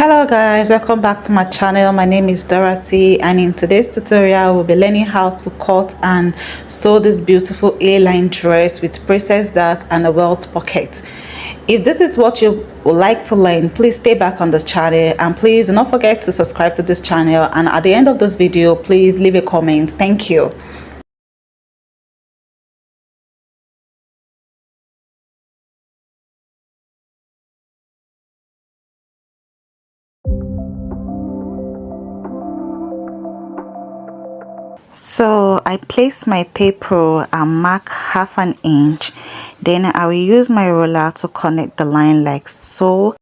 Hello guys, welcome back to my channel. My name is Dorothy, and in today's tutorial we'll be learning how to cut and sew this beautiful A-line dress with princess dart and a welt pocket. If this is what you would like to learn, please stay back on this channel, and please do not forget to subscribe to this channel, and at the end of this video please leave a comment. Thank you. So I place my tape roll and mark half an inch. Then I will use my ruler to connect the line like so.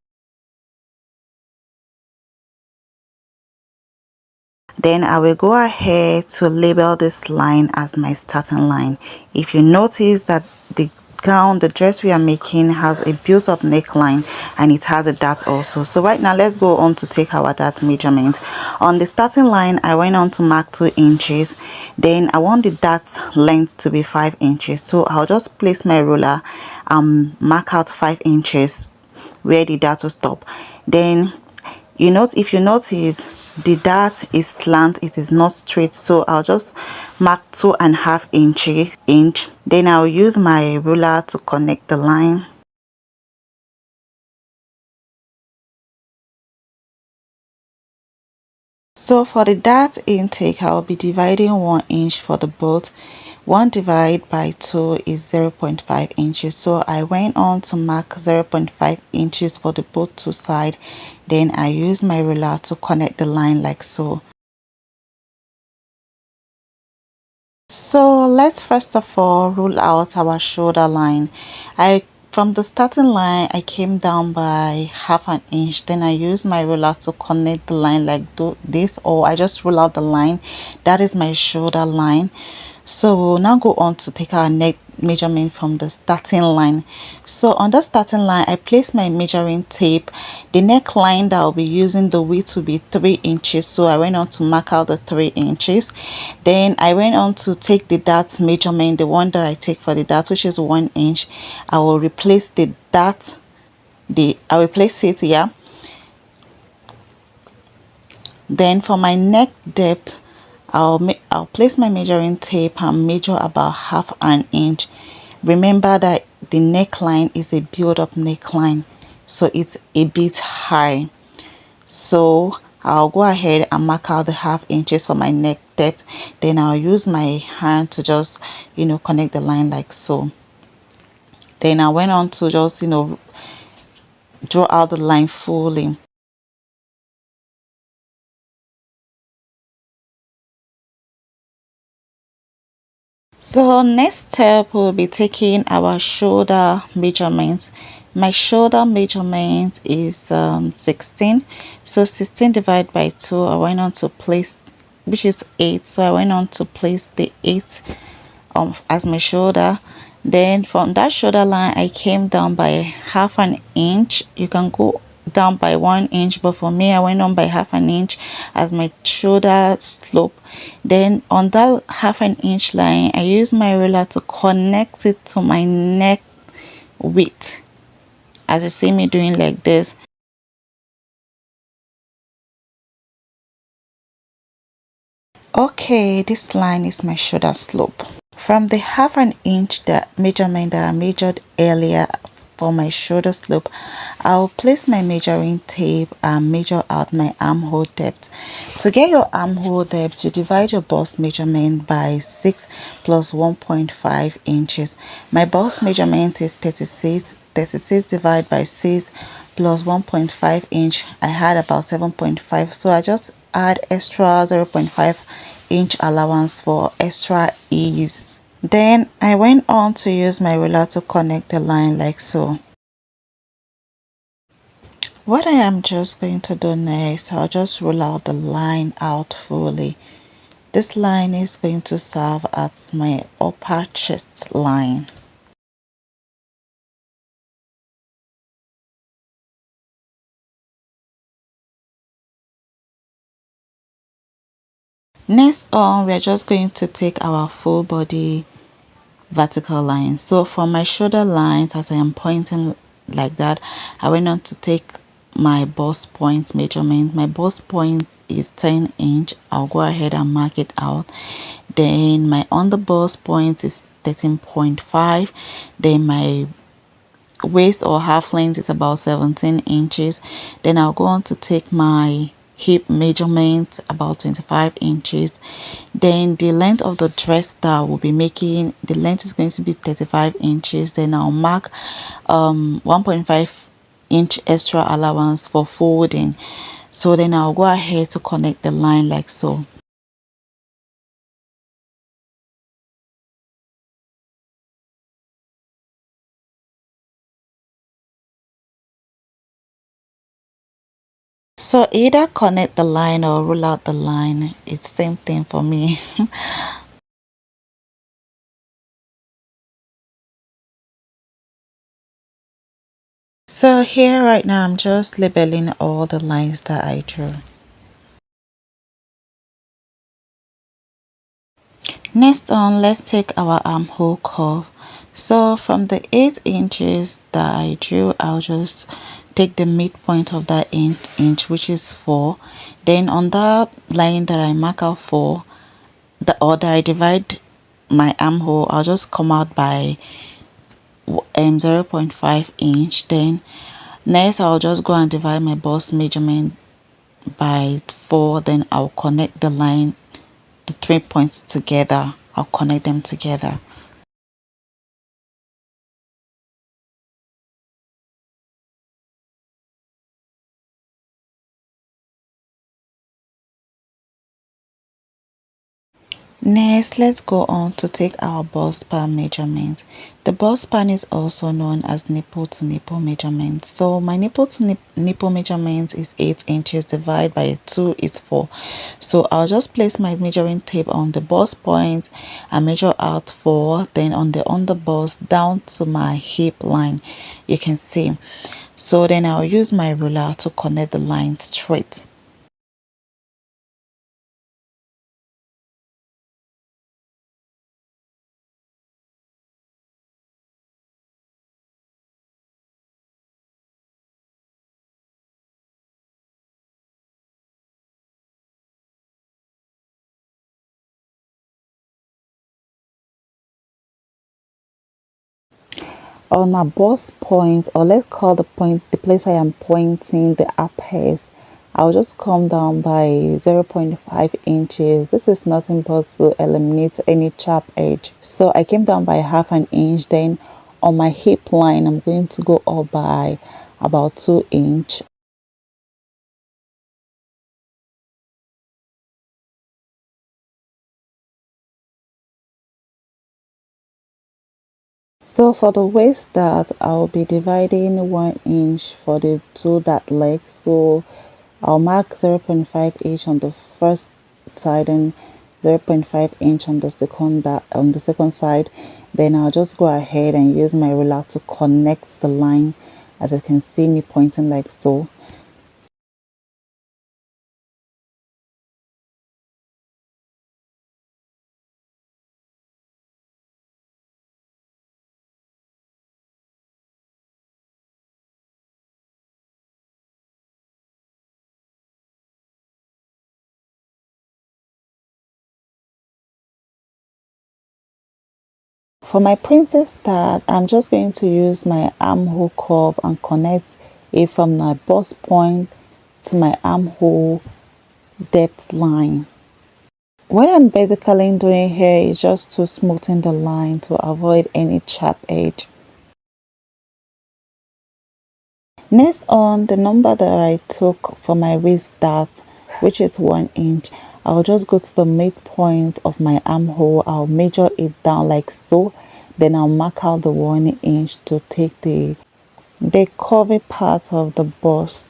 Then I will go ahead to label this line as my starting line. If you notice that the dress we are making has a built-up neckline and it has a dart also. So right now let's go on to take our dart measurement. On the starting line I went on to mark 2 inches. Then I want the dart length to be 5 inches, so I'll just place my ruler and mark out 5 inches where the dart will stop. Then if you notice, the dart is slant, it is not straight, so I'll just mark 2.5 inch. Then I'll use my ruler to connect the line. So for the dart intake, I'll be dividing 1 inch for the bolt. 1 divided by 2 is 0.5 inches. So I went on to mark 0.5 inches for the both two sides. Then I use my ruler to connect the line like so. So let's first of all rule out our shoulder line. From the starting line I came down by half an inch. Then I use my ruler to connect the line like this, or I just rule out the line. That is my shoulder line. So we'll now go on to take our neck measurement from the starting line. So on the starting line I place my measuring tape. The neckline that I'll be using, the width will be 3 inches, so I went on to mark out the 3 inches. Then I went on to take the dart measurement, the one that I take for the dart, which is 1 inch. I will replace the dart, I will place it here. Then for my neck depth, I'll place my measuring tape and measure about half an inch. Remember that the neckline is a build-up neckline, so it's a bit high. So I'll go ahead and mark out the half inches for my neck depth. Then I'll use my hand to just connect the line like so. Then I went on to just draw out the line fully. So next step, we'll be taking our shoulder measurements. My shoulder measurement is 16. So 16 divided by 2, I went on to place, which is 8. So I went on to place the 8 as my shoulder. Then from that shoulder line I came down by half an inch. You can go down by 1 inch, but for me I went on by half an inch as my shoulder slope. Then on that half an inch line I use my ruler to connect it to my neck width, as you see me doing like this. Okay, this line is my shoulder slope. From the half an inch measurement that I measured earlier for my shoulder slope, I'll place my measuring tape and measure out my armhole depth. To get your armhole depth, you divide your bust measurement by 6 plus 1.5 inches. My bust measurement is 36. 36 divided by 6 plus 1.5 inch. I had about 7.5, so I just add extra 0.5 inch allowance for extra ease. Then I went on to use my ruler to connect the line like so. What I am just going to do next, I'll just roll out the line out fully. This line is going to serve as my upper chest line. Next on, we're just going to take our full body vertical line. So for my shoulder lines, as I am pointing like that, I went on to take my bust point measurement. My bust point is 10 inch. I'll go ahead and mark it out. Then my under bust point is 13.5. Then my waist or half length is about 17 inches. Then I'll go on to take my hip measurement, about 25 inches. Then the length of the dress that we'll be making, the length is going to be 35 inches. Then I'll mark 1.5 inch extra allowance for folding. So then I'll go ahead to connect the line like so. So either connect the line or rule out the line, it's same thing for me. So here right now I'm just labeling all the lines that I drew. Next on, let's take our armhole curve. So from the 8 inches that I drew, I'll just take the midpoint of that inch, which is 4. Then on that line that I mark out for, the order I divide my armhole, I'll just come out by 0.5 inch. Then next I'll just go and divide my bust measurement by 4. Then I'll connect the line, the 3 points together. I'll connect them together. Next, let's go on to take our bust span measurement. The bust span is also known as nipple to nipple measurement. So my nipple to nipple measurement is 8 inches divided by 2 is 4. So I'll just place my measuring tape on the bust point and measure out 4. Then on the under bust down to my hip line, you can see. So then I'll use my ruler to connect the line straight. On my bust point, or let's call the point, the place I am pointing the apex, I'll just come down by 0.5 inches. This is nothing but to eliminate any sharp edge. So I came down by half an inch. Then on my hip line, I'm going to go up by about 2 inch. So for the waist dart, I'll be dividing 1 inch for the two dart legs. So I'll mark 0.5 inch on the first side and 0.5 inch on the second side. Then I'll just go ahead and use my ruler to connect the line, as you can see me pointing like so. For my princess dart, I'm just going to use my armhole curve and connect it from my bust point to my armhole depth line. What I'm basically doing here is just to smoothen the line to avoid any sharp edge. Next on, the number that I took for my waist dart, which is 1 inch, I'll just go to the midpoint of my armhole. I'll measure it down like so. Then I'll mark out the 1 inch to take the curvy part of the bust.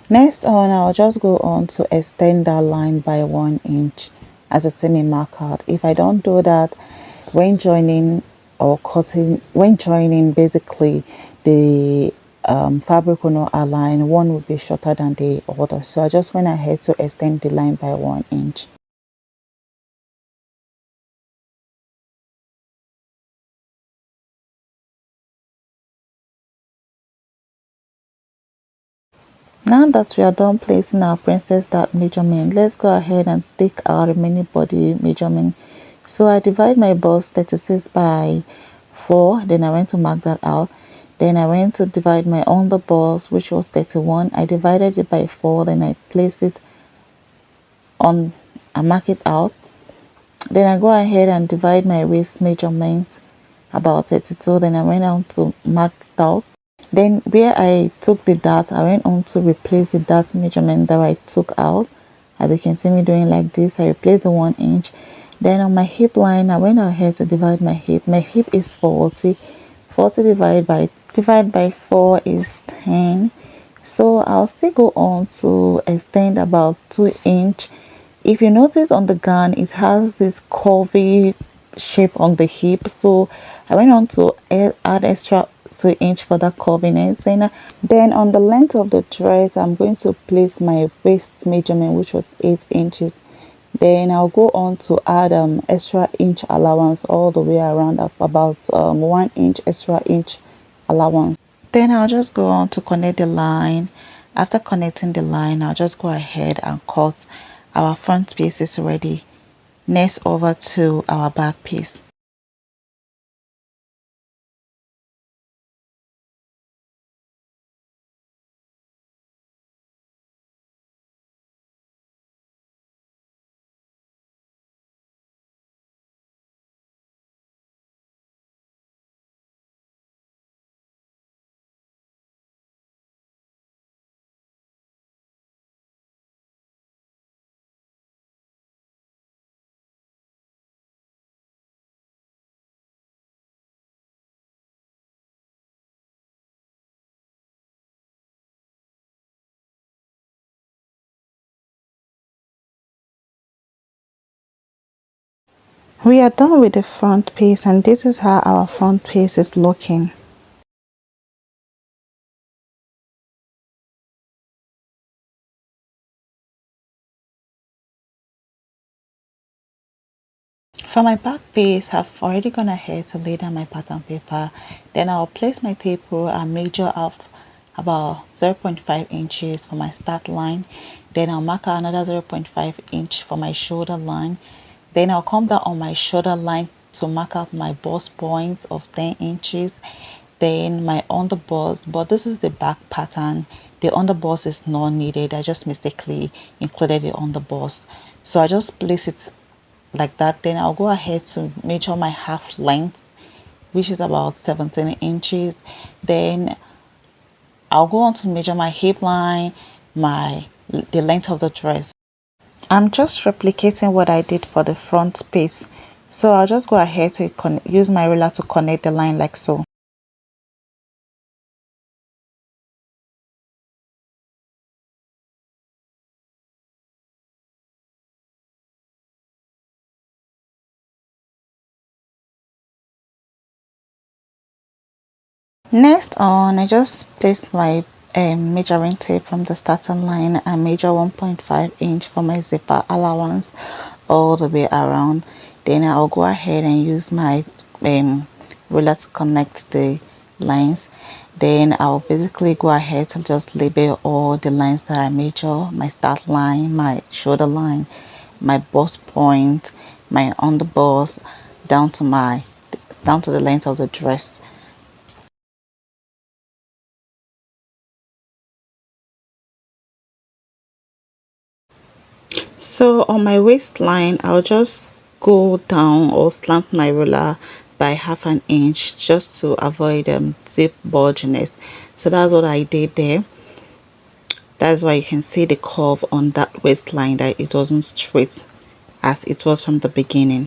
Next on, I'll just go on to extend that line by 1 inch as a semi mark out. If I don't do that, when joining or cutting, when joining, basically the fabric will not align. One will be shorter than the other. So I just went ahead to extend the line by 1 inch. Now that we are done placing our princess dart measurement, let's go ahead and take our remaining body measurement. So I divide my bust 36 by 4, then I went to mark that out. Then I went to divide my under bust, which was 31. I divided it by 4, then I placed it on, I mark it out. Then I go ahead and divide my waist measurement about 32, then I went on to mark it out. Then where I took the dart, I went on to replace the dart measurement that I took out. As you can see me doing like this, I replaced the 1 inch. Then on my hip line, I went ahead to divide my hip. My hip is 40. 40 divided by 4 is 10. So I'll still go on to extend about 2 inch. If you notice on the gown, it has this curvy shape on the hip, so I went on to add extra 2 inch for that curviness. Then on the length of the dress, I'm going to place my waist measurement, which was 8 inches. Then I'll go on to add extra inch allowance all the way around, up about 1 inch extra inch allowance. Then I'll just go on to connect the line. After connecting the line, I'll just go ahead and cut our front piece is ready. Next, over to our back piece. We are done with the front piece, and this is how our front piece is looking. For my back piece, I've already gone ahead to lay down my pattern paper. Then I'll place my tape rule and measure out about 0.5 inches for my start line. Then I'll mark out another 0.5 inch for my shoulder line. Then I'll come down on my shoulder line to mark out my bust point of 10 inches. Then my underbust, but this is the back pattern. The underbust is not needed. I just mistakenly included the underbust, so I just place it like that. Then I'll go ahead to measure my half length, which is about 17 inches. Then I'll go on to measure my hip line, the length of the dress. I'm just replicating what I did for the front piece, so I'll just go ahead to use my ruler to connect the line like so. Next on, I just placed my measuring tape from the starting line and measure 1.5 inch for my zipper allowance all the way around. Then I'll go ahead and use my ruler to connect the lines. Then I'll basically go ahead to just label all the lines that I measure: my start line, my shoulder line, my bust point, my underbust, down to the length of the dress. So on my waistline, I'll just go down or slant my ruler by half an inch just to avoid zip bulginess. So that's what I did there. That's why you can see the curve on that waistline, that it wasn't straight as it was from the beginning.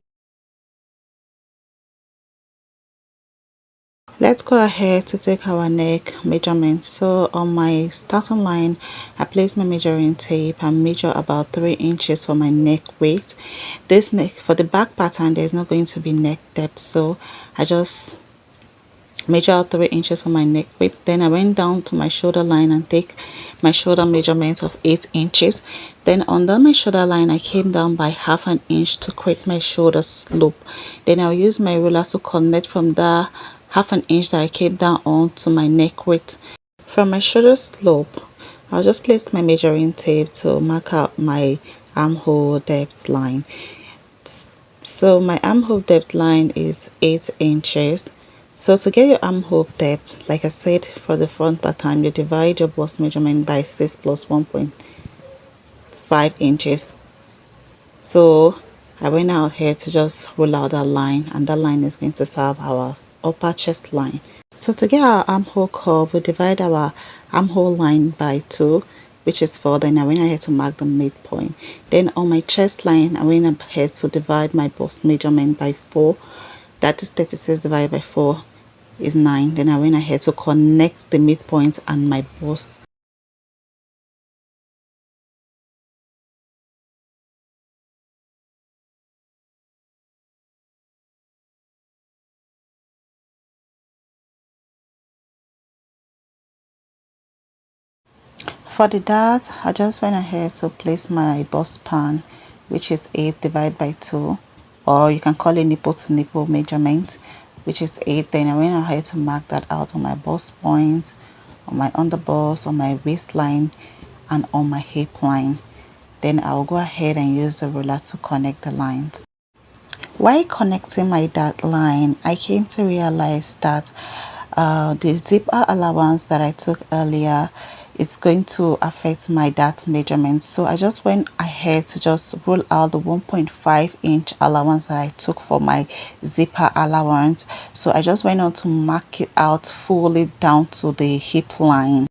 Let's go ahead to take our neck measurement. So on my starting line, I place my measuring tape and measure about 3 inches for my neck width. This neck, for the back pattern, there's not going to be neck depth, so I just measure out 3 inches for my neck width. Then I went down to my shoulder line and take my shoulder measurement of 8 inches. Then under my shoulder line, I came down by half an inch to create my shoulder slope. Then I'll use my ruler to connect from the half an inch that I came down on to my neck width. From my shoulder slope, I'll just place my measuring tape to mark out my armhole depth line. So my armhole depth line is 8 inches. So to get your armhole depth, like I said, for the front pattern, you divide your bust measurement by 6 plus 1.5 inches. So I went out here to just roll out that line, and that line is going to serve our upper chest line. So to get our armhole curve, we divide our armhole line by 2, which is 4. Then I went ahead to mark the midpoint. Then on my chest line, I went ahead to divide my bust measurement by 4. That is 36 divided by 4 is 9. Then I went ahead to connect the midpoint and my bust. For the dart, I just went ahead to place my bust span, which is 8 divided by 2, or you can call it nipple to nipple measurement, which is 8. Then I went ahead to mark that out on my bust point, on my underbust, on my waistline, and on my hip line. Then I'll go ahead and use the ruler to connect the lines. While connecting my dart line, I came to realize that the zipper allowance that I took earlier is going to affect my dart measurements. So I just went ahead to just roll out the 1.5-inch allowance that I took for my zipper allowance. So I just went on to mark it out fully down to the hip line.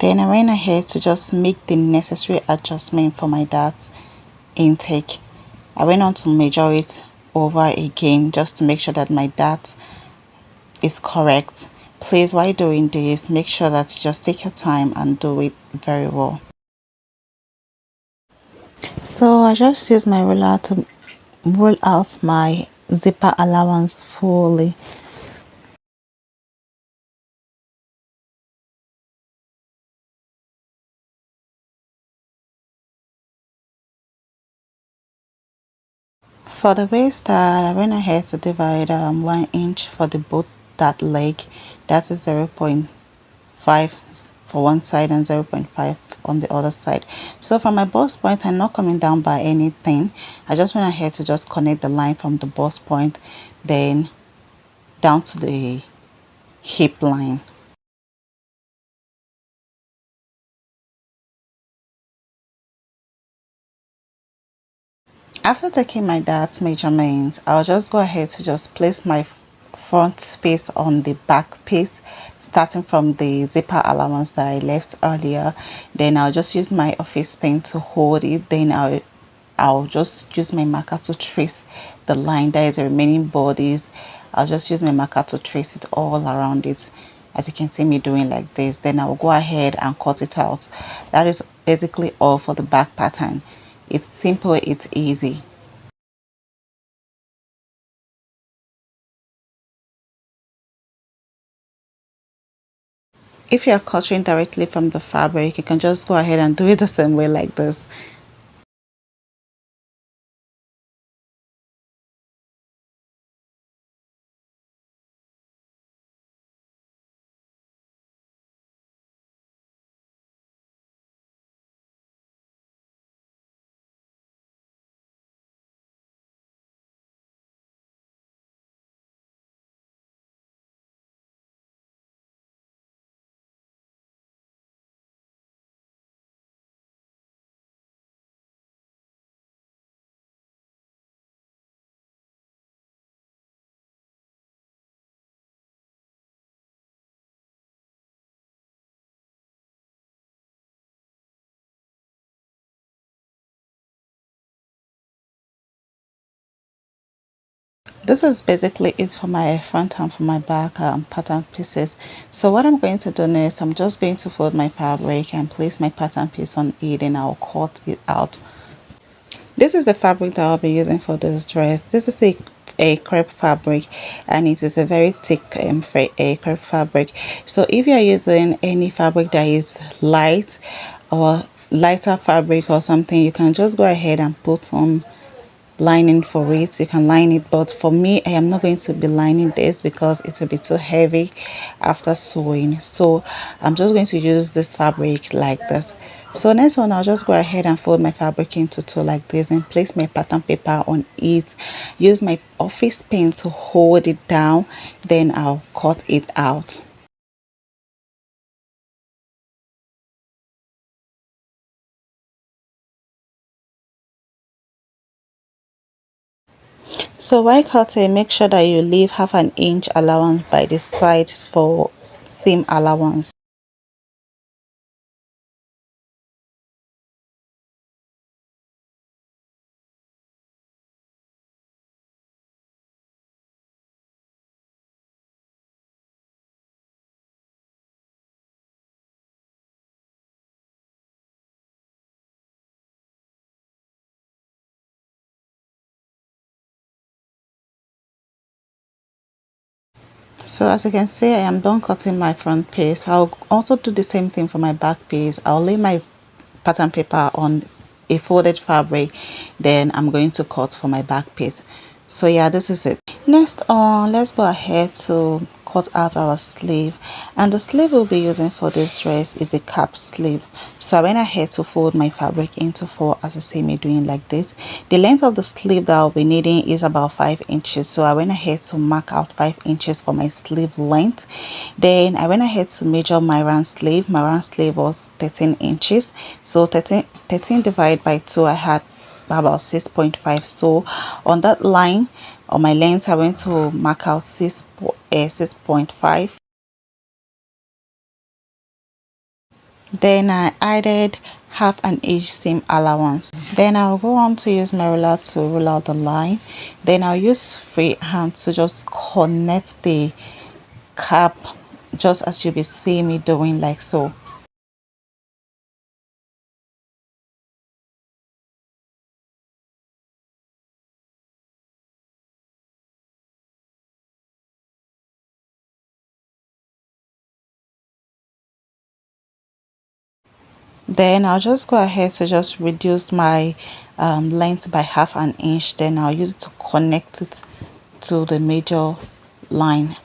Then I went ahead to just make the necessary adjustment for my dart intake. I went on to measure it over again just to make sure that my dart is correct. Please, while doing this, make sure that you just take your time and do it very well. So I just use my ruler to roll out my zipper allowance fully. For the waist that I went ahead to divide 1 inch for the both that leg, that is 0.5 for one side and 0.5 on the other side. So from my bust point, I'm not coming down by anything. I just went ahead to just connect the line from the bust point, then down to the hip line. After taking my dart measurement, I'll just go ahead to just place my front piece on the back piece, starting from the zipper allowance that I left earlier. Then I'll just use my office pen to hold it. Then I'll just use my marker to trace the line that is the remaining bodies. I'll just use my marker to trace it all around it, as you can see me doing like this. Then I'll go ahead and cut it out. That is basically all for the back pattern. It's simple, it's easy. If you're cutting directly from the fabric, you can just go ahead and do it the same way like this. This is basically it for my front and for my back pattern pieces. So what I'm going to do next, I'm just going to fold my fabric and place my pattern piece on it, and I'll cut it out. This is the fabric that I'll be using for this dress. This is a crepe fabric, and it is a very thick a crepe fabric. So if you are using any fabric that is light or lighter fabric or something, you can just go ahead and put on lining for it, you can line it, but for me, I am not going to be lining this because it will be too heavy after sewing. So I'm just going to use this fabric like this. So next one, I'll just go ahead and fold my fabric into two like this and place my pattern paper on it. Use my office pen to hold it down, then I'll cut it out. So while cutting, make sure that you leave half an inch allowance by the side for seam allowance. So as you can see, I am done cutting my front piece. I'll also do the same thing for my back piece. I'll lay my pattern paper on a folded fabric, then I'm going to cut for my back piece. So yeah, this is it. Next on, let's go ahead to cut out our sleeve, and the sleeve we'll be using for this dress is a cap sleeve. So I went ahead to fold my fabric into four as you see me doing like this. The length of the sleeve that I'll be needing is about 5 inches, so I went ahead to mark out 5 inches for my sleeve length. Then I went ahead to measure my round sleeve. My round sleeve was 13 inches, so 13 divided by 2, I had about 6.5. So on that line on my length, I went to mark out 6.5. Then I added half an inch seam allowance. Then I'll go on to use my ruler to rule out the line. Then I'll use free hand to just connect the cap, just as you'll be seeing me doing like so. Then I'll just go ahead to just reduce my length by half an inch. Then I'll use it to connect it to the major line.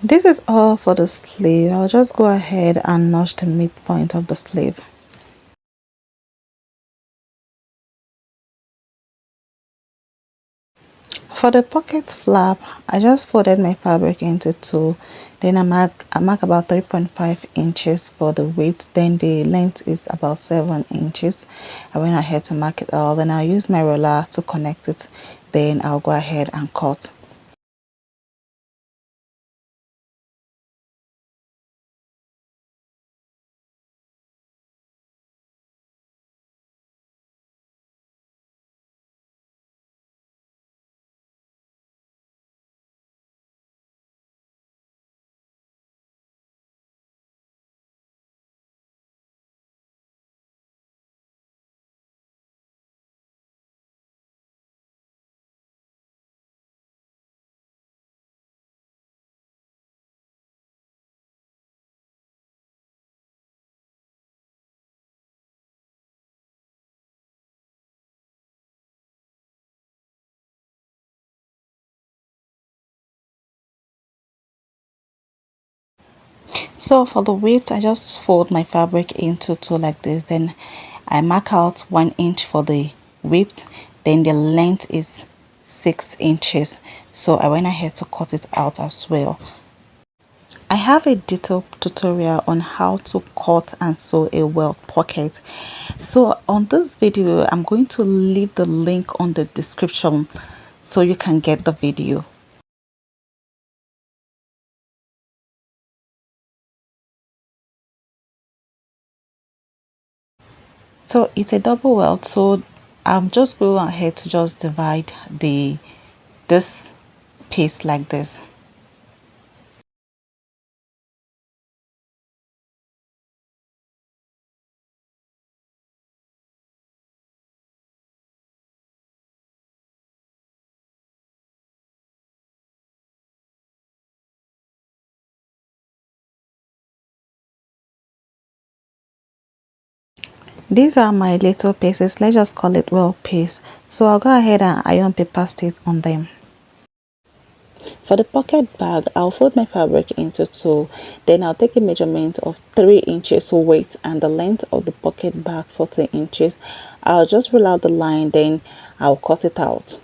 This is all for the sleeve. I'll just go ahead and notch the midpoint of the sleeve. For the pocket flap, I just folded my fabric into two. Then I mark about 3.5 inches for the width. Then the length is about 7 inches. I went ahead to mark it all. Then I'll use my ruler to connect it. Then I'll go ahead and cut. So for the width, I just fold my fabric into two like this. Then I mark out 1 inch for the width. Then the length is 6 inches, so I went ahead to cut it out as well. I have a detailed tutorial on how to cut and sew a welt pocket. So on this video, I'm going to leave the link on the description so you can get the video. So it's a double welt, so I'm just going ahead to just divide this piece like this. These are my little pieces, let's just call it welt piece. So I'll go ahead and iron paper stitch on them. For the pocket bag, I'll fold my fabric into two, then I'll take a measurement of 3 inches weight and the length of the pocket bag 40 inches. I'll just roll out the line, then I'll cut it out.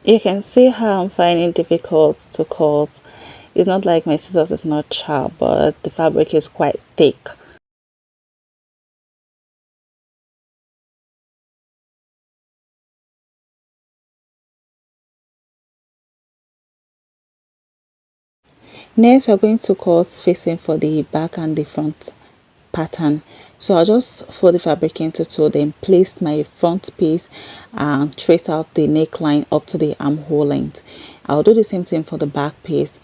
You can see how I'm finding it difficult to cut. It's not like my scissors is not sharp, but the fabric is quite thick. Next, we're going to cut facing for the back and the front pattern. So I'll just fold the fabric into two, then place my front piece and trace out the neckline up to the armhole length. I'll do the same thing for the back piece.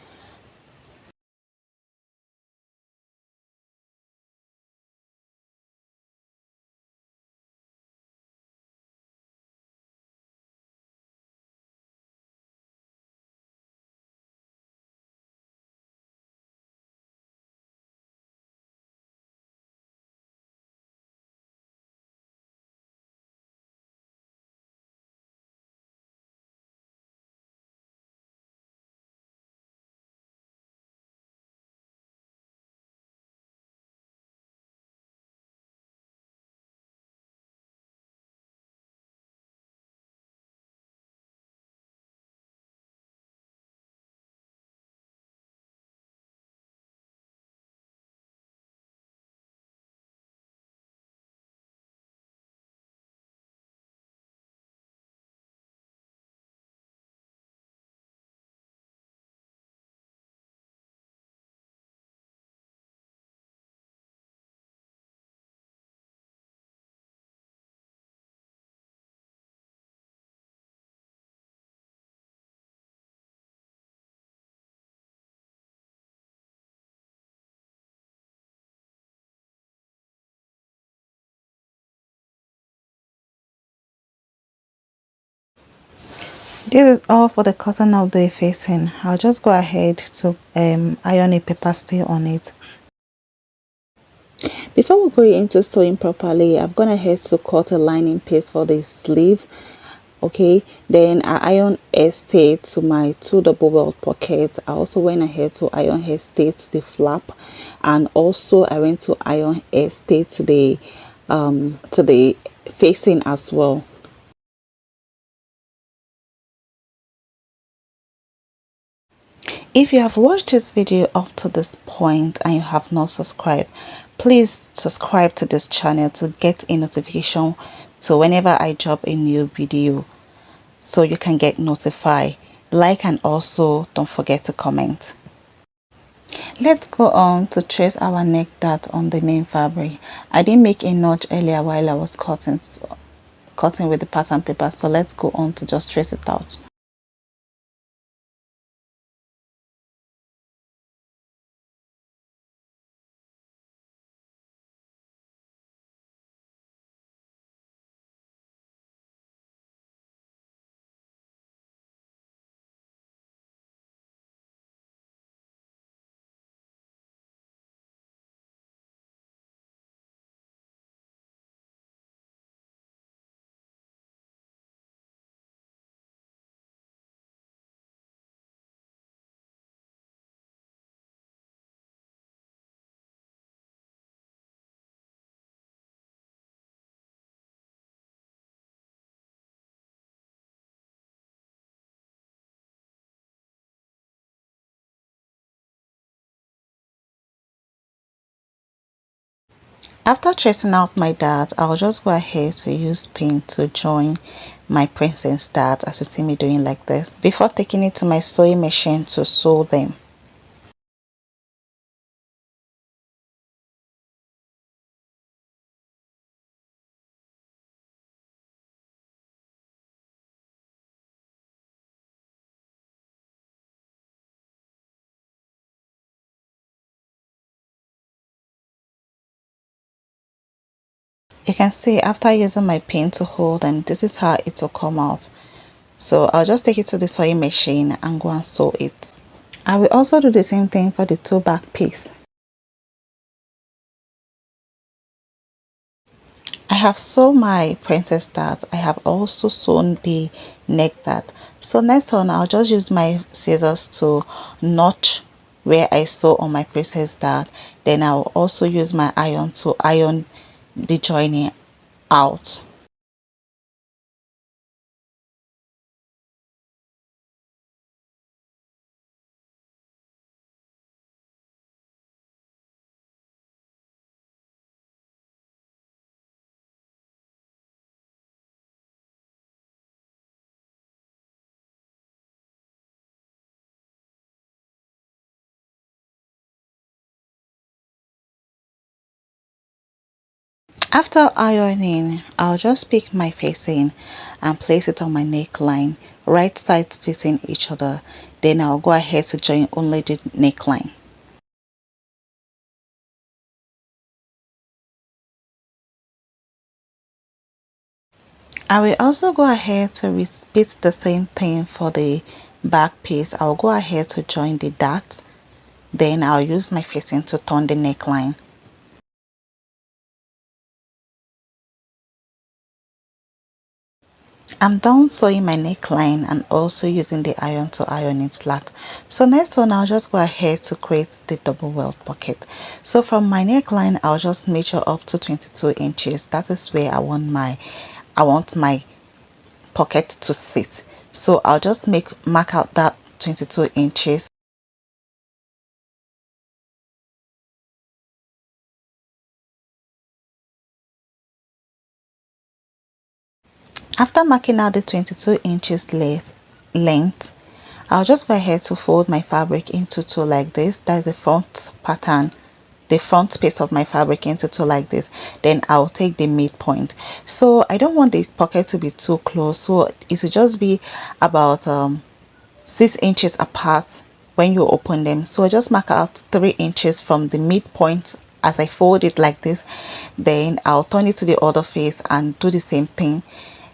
This is all for the cutting of the facing. I'll just go ahead to iron a paper stay on it. Before we go into sewing properly, I've gone ahead to cut a lining piece for the sleeve. Okay, then I iron a stay to my two double welt pockets. I also went ahead to iron a stay to the flap, and also I went to iron a stay to the facing as well. If you have watched this video up to this point and you have not subscribed, please subscribe to this channel to get a notification to whenever I drop a new video, so you can get notified. Like and also don't forget to comment. Let's go on to trace our neck dart on the main fabric. I didn't make a notch earlier while I was cutting with the pattern paper, so let's go on to just trace it out. After tracing out my dart, I'll just go ahead to use pin to join my princess dart as you see me doing like this before taking it to my sewing machine to sew them. You can see after using my pin to hold them, this is how it will come out. So I'll just take it to the sewing machine and go and sew it. I will also do the same thing for the two back piece. I have sewn my princess dart. I have also sewn the neck dart. So next on, I'll just use my scissors to notch where I sew on my princess dart. Then I'll also use my iron to iron the joining out. After ironing, I'll just pick my facing and place it on my neckline, right sides facing each other. Then I'll go ahead to join only the neckline. I will also go ahead to repeat the same thing for the back piece. I'll go ahead to join the dart. Then I'll use my facing to turn the neckline. I'm done sewing my neckline and also using the iron to iron it flat. So next one, I'll just go ahead to create the double welt pocket. So from my neckline, I'll just measure up to 22 inches. That is where I want my pocket to sit. So I'll just mark out that 22 inches. After marking out the 22 inches length, I'll just go ahead to fold my fabric into two like this. That is the front pattern, the front piece of my fabric into two like this. Then I'll take the midpoint. So I don't want the pocket to be too close, so it will just be about 6 inches apart when you open them. So I just mark out 3 inches from the midpoint as I fold it like this. Then I'll turn it to the other face and do the same thing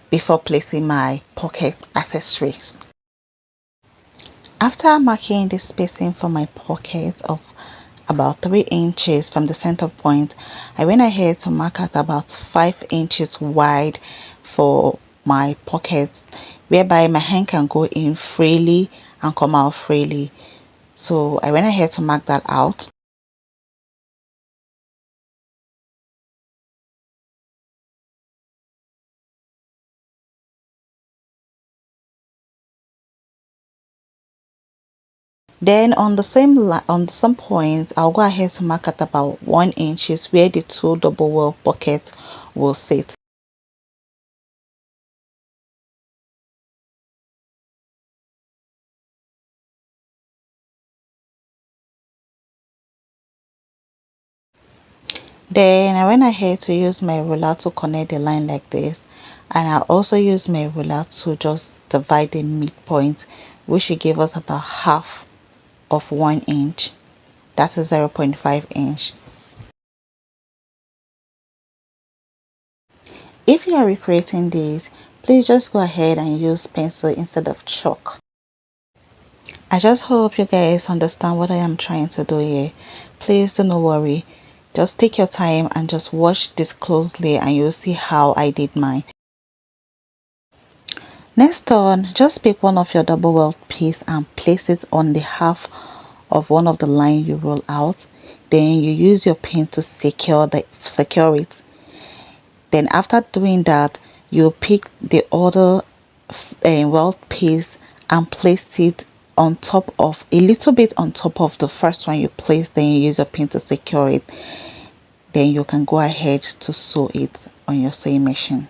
before placing my pocket accessories. After marking the spacing for my pocket of about 3 inches from the center point, I went ahead to mark out about 5 inches wide for my pocket, whereby my hand can go in freely and come out freely. So I went ahead to mark that out. Then on the on some points, I'll go ahead to mark at about 1 inches where the two double welt pockets will sit. Then I went ahead to use my ruler to connect the line like this, and I also used my ruler to just divide the midpoint, which will give us about half of 1 inch. That is 0.5 inch. If you are recreating this, please just go ahead and use pencil instead of chalk. I just hope you guys understand what I am trying to do here. Please do not worry. Just take your time and just watch this closely and you'll see how I did mine. Next on, just pick one of your double welt piece and place it on the half of one of the line you roll out. Then you use your pin to secure it. Then after doing that, you pick the other welt piece and place it on top of a little bit on top of the first one you placed. Then you use a pin to secure it. then you can go ahead to sew it on your sewing machine.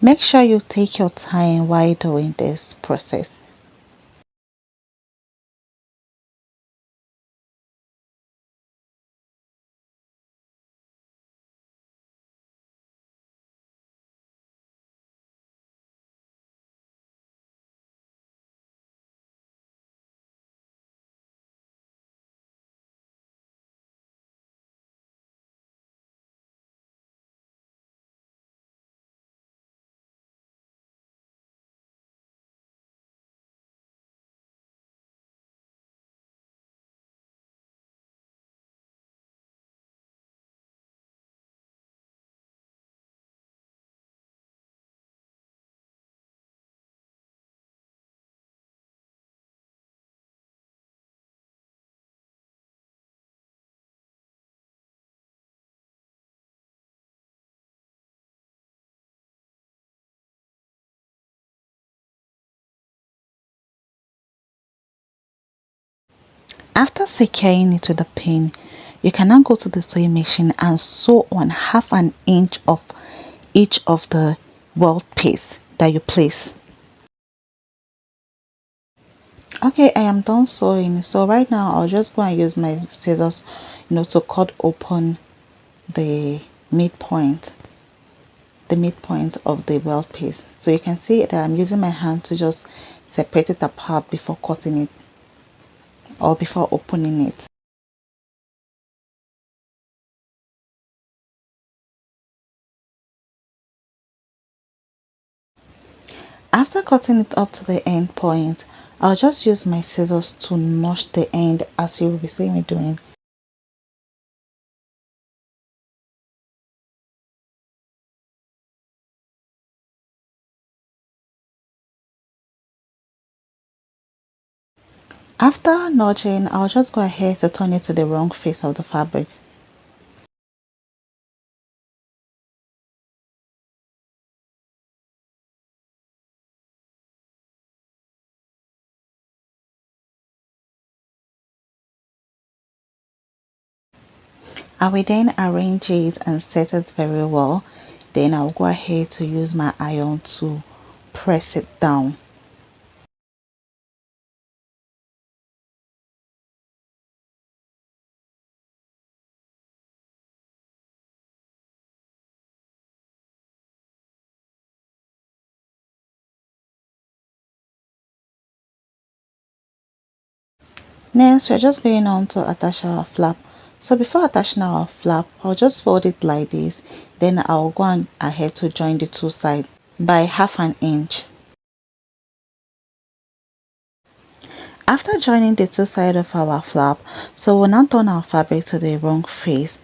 Make sure you take your time while doing this process. After securing it with the pin, you can now go to the sewing machine and sew on half an inch of each of the welt piece that you place. Okay, I am done sewing. So right now I'll just go and use my scissors, to cut open the midpoint, of the welt piece. So you can see that I'm using my hand to just separate it apart before cutting it or before opening it. After cutting it up to the end point, I'll just use my scissors to notch the end as you will be seeing me doing. After notching, I'll just go ahead to turn it to the wrong face of the fabric. I will then arrange it and set it very well. Then I'll go ahead to use my iron to press it down. Next, we're just going on to attach our flap. So before attaching our flap, I'll just fold it like this. Then I'll go on ahead to join the two sides by half an inch. After joining the two sides of our flap, so we'll now turn our fabric to the wrong face.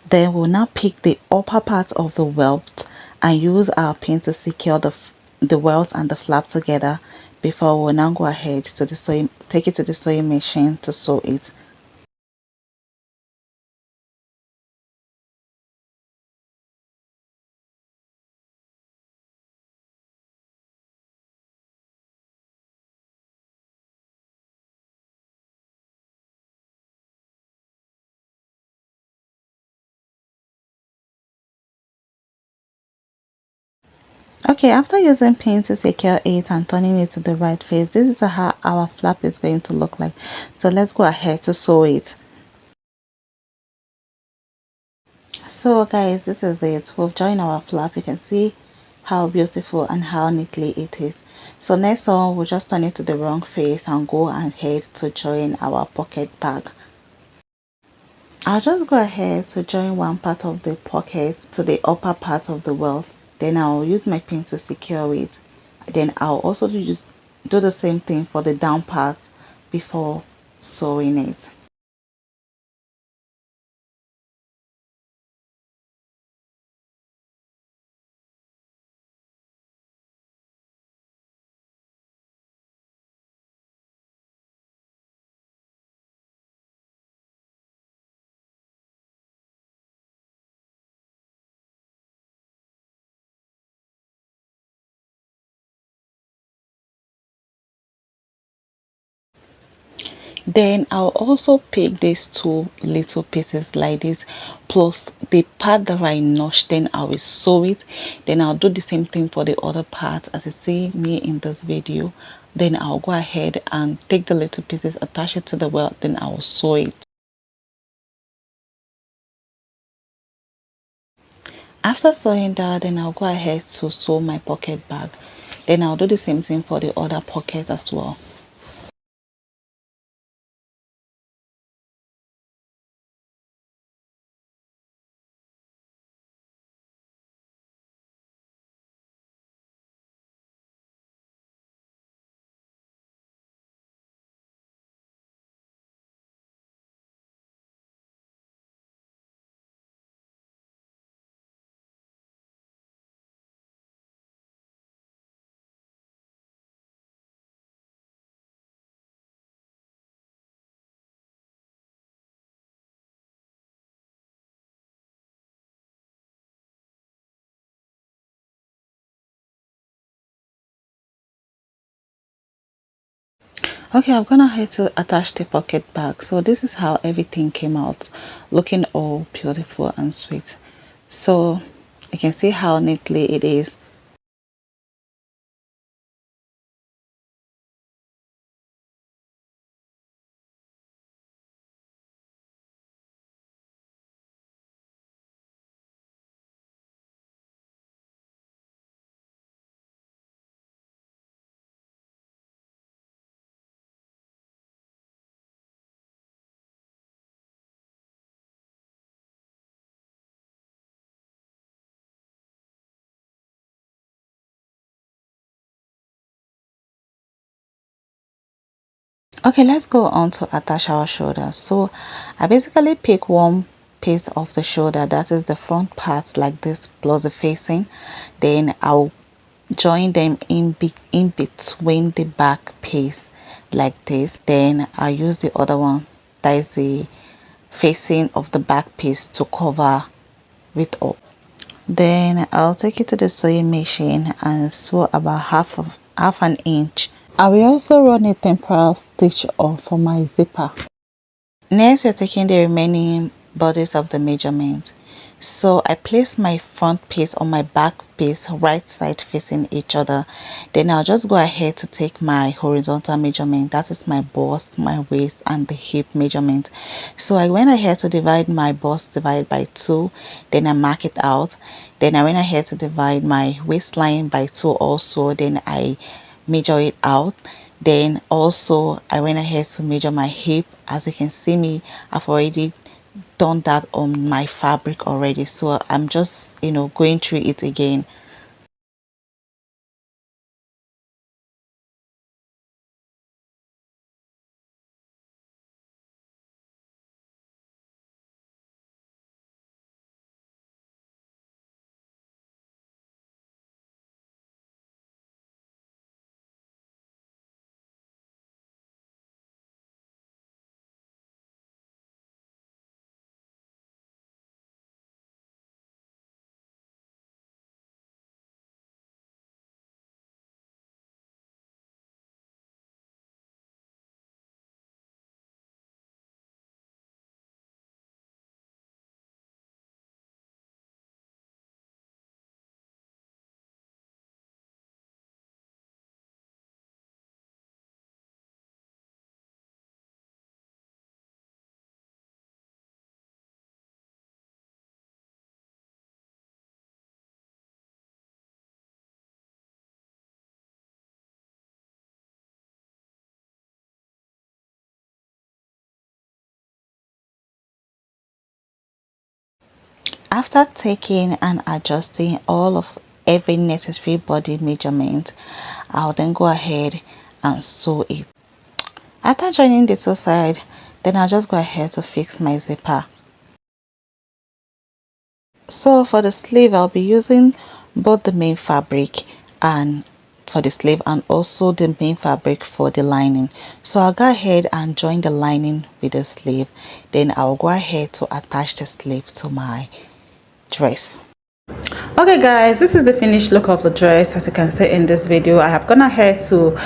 Then we'll now pick the upper part of the welt and use our pin to secure the welt and the flap together before we'll now go ahead to the sewing, take it to the sewing machine to sew it. Okay, after using pin to secure it and turning it to the right face, this is how our flap is going to look like. So let's go ahead to sew it. So guys, this is it. We've joined our flap. You can see how beautiful and how neatly it is. So next on, we'll just turn it to the wrong face and go ahead to join our pocket bag. I'll just go ahead to join one part of the pocket to the upper part of the welt. Then I'll use my pin to secure it. Then I'll also do the same thing for the down part before sewing it. Then I'll also pick these two little pieces like this plus the part that I notched, then I will sew it. Then I'll do the same thing for the other part as you see me in this video. Then I'll go ahead and take the little pieces, attach it to the welt, then I will sew it. After sewing that, then I'll go ahead to sew my pocket bag. Then I'll do the same thing for the other pocket as well. Okay, I'm gonna head to attach the pocket bag. So this is how everything came out, looking all beautiful and sweet. So you can see how neatly it is. Okay, let's go on to attach our shoulder. So I basically pick one piece of the shoulder, that is the front part like this plus the facing. Then I'll join them in between the back piece like this. Then I use the other one, that is the facing of the back piece, to cover it up. Then I'll take it to the sewing machine and sew about half an inch. I will also run a temporal stitch on for my zipper. Next, we're taking the remaining bodies of the measurement. So I place my front piece on my back piece, right side facing each other. Then I'll just go ahead to take my horizontal measurement, that is my bust, my waist and the hip measurement. So I went ahead to divide my bust divided by 2, then I mark it out. Then I went ahead to divide my waistline by 2 also, then I measure it out. Then also I went ahead to measure my hip. As you can see me, I've already done that on my fabric already, so I'm just going through it again. After taking and adjusting all of every necessary body measurement, I'll then go ahead and sew it. After joining the two sides, then I'll just go ahead to fix my zipper. So for the sleeve, I'll be using both the main fabric and for the sleeve and also the main fabric for the lining. So I'll go ahead and join the lining with the sleeve. Then I'll go ahead to attach the sleeve to my dress. Okay guys, this is the finished look of the dress. As you can see in this video, I have gone ahead to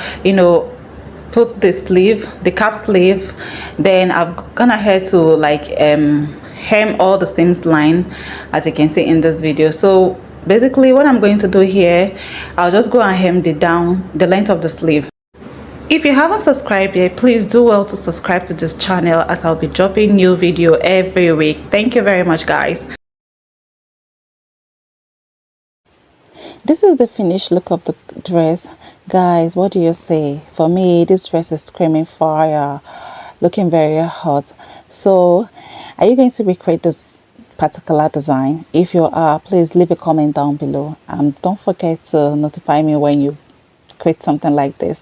put the sleeve, the cap sleeve. Then I've gone ahead to like hem all the seams line, as you can see in this video. So basically what I'm going to do here, I'll just go and hem the length of the sleeve. If you haven't subscribed yet, please do well to subscribe to this channel, as I'll be dropping new video every week. Thank you very much, guys. This is the finished look of the dress. Guys, what do you say? For me, this dress is screaming fire, looking very hot. So are you going to recreate this particular design? If you are, please leave a comment down below, and don't forget to notify me when you create something like this.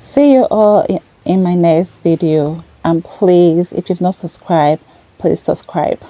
See you all in my next video, and please, if you've not subscribed, please subscribe.